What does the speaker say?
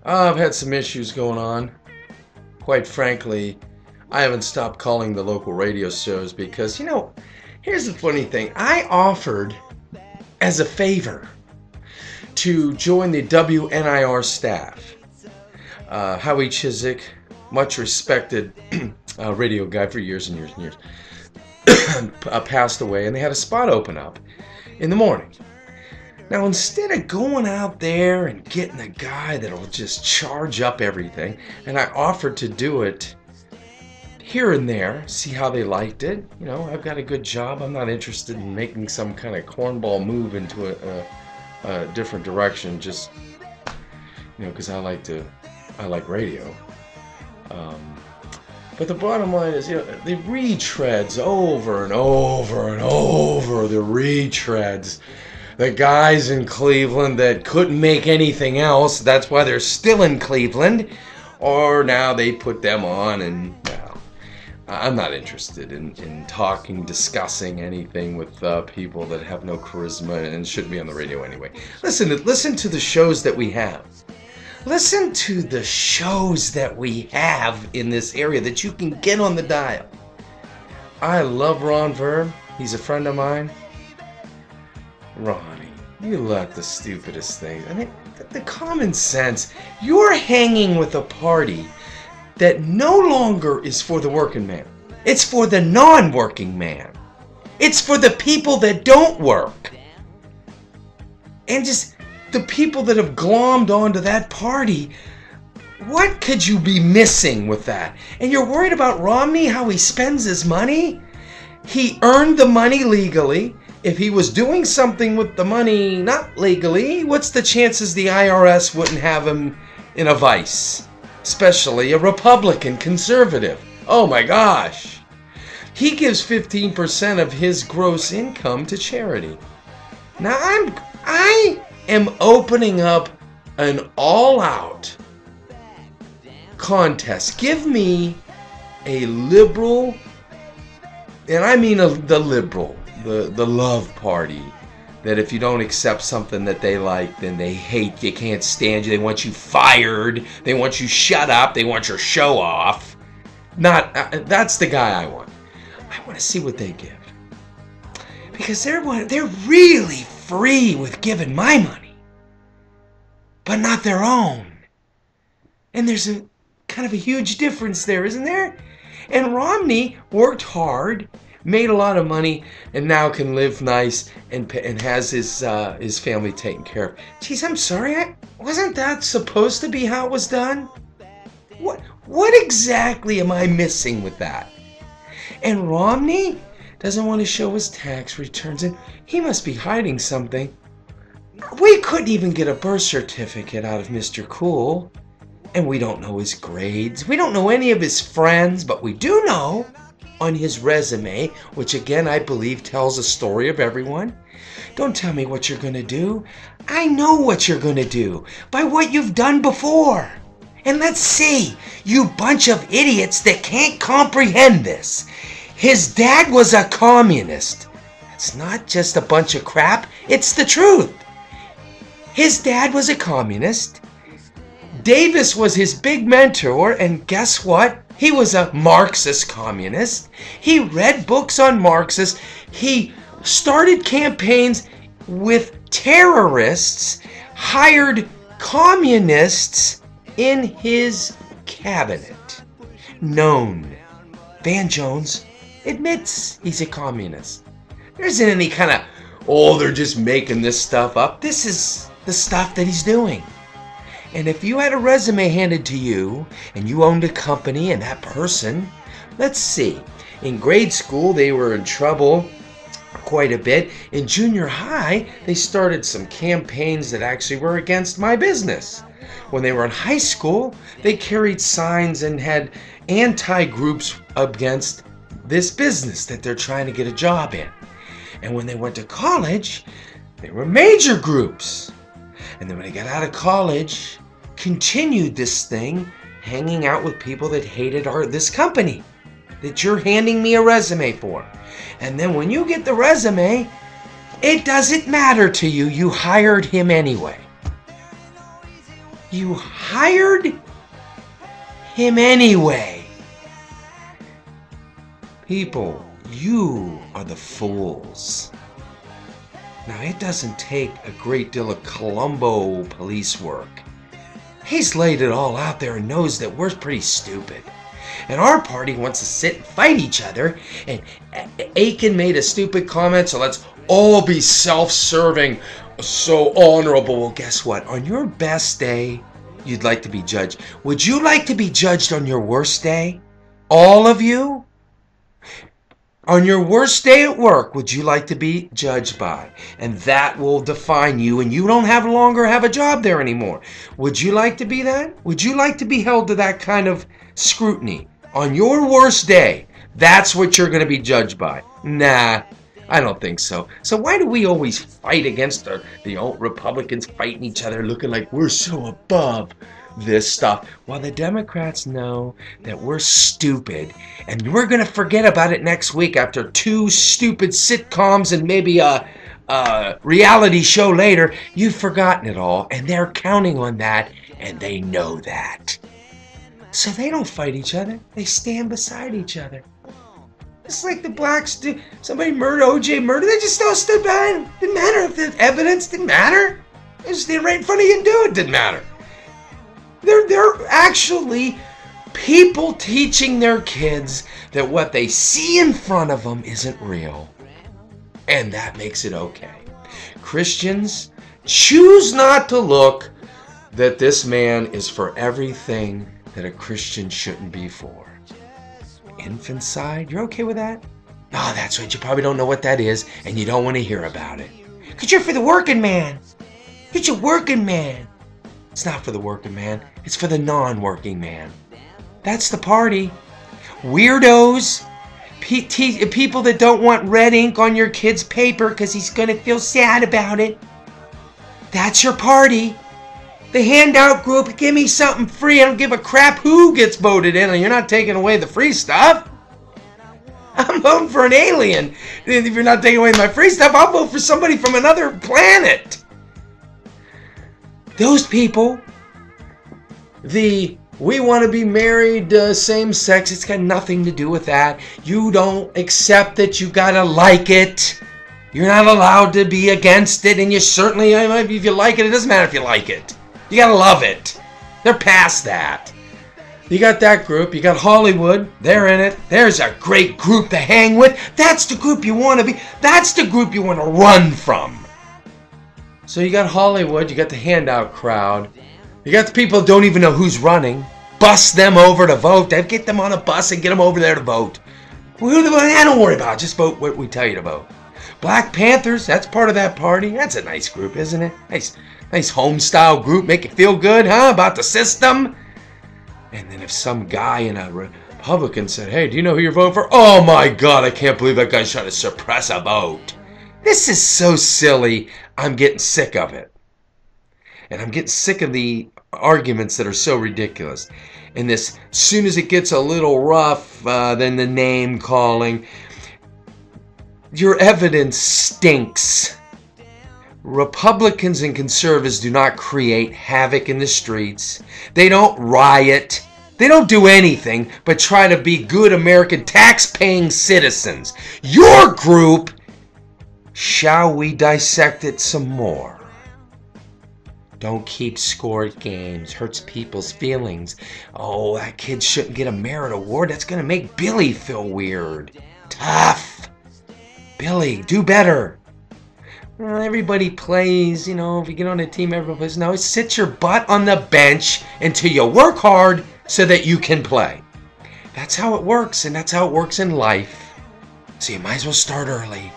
I've had some issues going on. Quite frankly, I haven't stopped calling the local radio shows because, here's the funny thing. I offered as a favor to join the WNIR staff. Howie Chiswick, much respected radio guy for years and years and years, passed away, and they had a spot open up in the morning. Now, instead of going out there and getting a guy that'll just charge up everything, and I offered to do it here and there, see how they liked it. I've got a good job. I'm not interested in making some kind of cornball move into a different direction, just, because I like radio. But the bottom line is, the retreads over and over and over, the retreads. The guys in Cleveland that couldn't make anything else, that's why they're still in Cleveland. Or now they put them on, and I'm not interested in talking, discussing anything with people that have no charisma and shouldn't be on the radio anyway. Listen to the shows that we have. Listen to the shows that we have in this area that you can get on the dial. I love Ron Verb. He's a friend of mine. Ronnie, you let the stupidest thing. I mean, the common sense. You're hanging with a party that no longer is for the working man. It's for the non-working man. It's for the people that don't work. And just the people that have glommed onto that party. What could you be missing with that? And you're worried about Romney, how he spends his money? He earned the money legally. If he was doing something with the money not legally, what's the chances the IRS wouldn't have him in a vice? Especially a Republican conservative. Oh my gosh. He gives 15% of his gross income to charity. Now I am opening up an all-out contest. Give me a liberal, and I mean the liberal, the love party, that if you don't accept something that they like, then they hate you, can't stand you, they want you fired, they want you shut up, they want your show off. That's the guy I want. I want to see what they give. Because they're really free with giving my money, but not their own. And there's a kind of a huge difference there, isn't there? And Romney worked hard, made a lot of money, and now can live nice and has his family taken care of. Geez, I'm sorry, wasn't that supposed to be how it was done? What exactly am I missing with that? And Romney doesn't want to show his tax returns, and he must be hiding something. We couldn't even get a birth certificate out of Mr. Cool, and we don't know his grades. We don't know any of his friends, but we do know on his resume, which again I believe tells a story of everyone. Don't tell me what you're going to do. I know what you're going to do by what you've done before. And let's see, you bunch of idiots that can't comprehend this. His dad was a communist. It's not just a bunch of crap, it's the truth. His dad was a communist. Davis was his big mentor, and guess what? He was a Marxist communist. He read books on Marxists. He started campaigns with terrorists, hired communists in his cabinet. Known. Van Jones admits he's a communist. There isn't any kind of, they're just making this stuff up. This is the stuff that he's doing. And if you had a resume handed to you and you owned a company and that person, let's see, in grade school they were in trouble quite a bit. In junior high, they started some campaigns that actually were against my business. When they were in high school, they carried signs and had anti-groups against this business that they're trying to get a job in. And when they went to college, they were major groups. And then when they got out of college, continued this thing, hanging out with people that hated this company that you're handing me a resume for. And then when you get the resume, it doesn't matter to you. You hired him anyway. You hired him anyway. People, you are the fools. Now, it doesn't take a great deal of Columbo police work. He's laid it all out there and knows that we're pretty stupid. And our party wants to sit and fight each other. And Aiken made a stupid comment, so let's all be self-serving, so honorable. Well, guess what? On your best day, you'd like to be judged. Would you like to be judged on your worst day? All of you? On your worst day at work, would you like to be judged by? And that will define you, and you don't longer have a job there anymore. Would you like to be that? Would you like to be held to that kind of scrutiny? On your worst day, that's what you're going to be judged by. Nah, I don't think so. So why do we always fight against the old Republicans fighting each other, looking like we're so above this stuff, while the Democrats know that we're stupid, and we're going to forget about it next week after 2 stupid sitcoms and maybe a reality show later? You've forgotten it all, and they're counting on that, and they know that. So they don't fight each other. They stand beside each other. It's like the blacks do. Somebody murdered, OJ murdered. They just all stood by him. Didn't matter if the evidence didn't matter. They just stayed right in front of you and do it. Didn't matter. They're actually people teaching their kids that what they see in front of them isn't real. And that makes it okay. Christians, choose not to look that this man is for everything that a Christian shouldn't be for. Infanticide, you're okay with that? Oh, that's right, you probably don't know what that is, and you don't want to hear about it. Because you're for the working man. It's a working man. It's not for the working man. It's for the non-working man. That's the party. Weirdos. People that don't want red ink on your kid's paper because he's going to feel sad about it. That's your party. The handout group, give me something free. I don't give a crap who gets voted in. You're not taking away the free stuff. I'm voting for an alien. If you're not taking away my free stuff, I'll vote for somebody from another planet. Those people, we want to be married same sex, it's got nothing to do with that. You don't accept it, you gotta like it. You're not allowed to be against it, and you certainly, if you like it, it doesn't matter if you like it. You gotta love it. They're past that. You got that group, you got Hollywood, they're in it. There's a great group to hang with. That's the group you want to be. That's the group you want to run from. So you got Hollywood, you got the handout crowd, you got the people who don't even know who's running. Bust them over to vote. Get them on a bus and get them over there to vote. Don't worry about it. Just vote what we tell you to vote. Black Panthers, that's part of that party. That's a nice group, isn't it? Nice home-style group. Make you feel good, huh? About the system. And then if some guy in a Republican said, hey, do you know who you're voting for? Oh my God, I can't believe that guy's trying to suppress a vote. This is so silly. I'm getting sick of it. And I'm getting sick of the arguments that are so ridiculous. And this, as soon as it gets a little rough, then the name calling. Your evidence stinks. Republicans and conservatives do not create havoc in the streets. They don't riot. They don't do anything but try to be good American tax-paying citizens. Your group, shall we dissect it some more? Don't keep score at games. Hurts people's feelings. Oh, that kid shouldn't get a merit award. That's going to make Billy feel weird. Tough. Billy, do better. Well, everybody plays, if you get on a team, everybody plays. No, sit your butt on the bench until you work hard so that you can play. That's how it works, and that's how it works in life. So you might as well start early.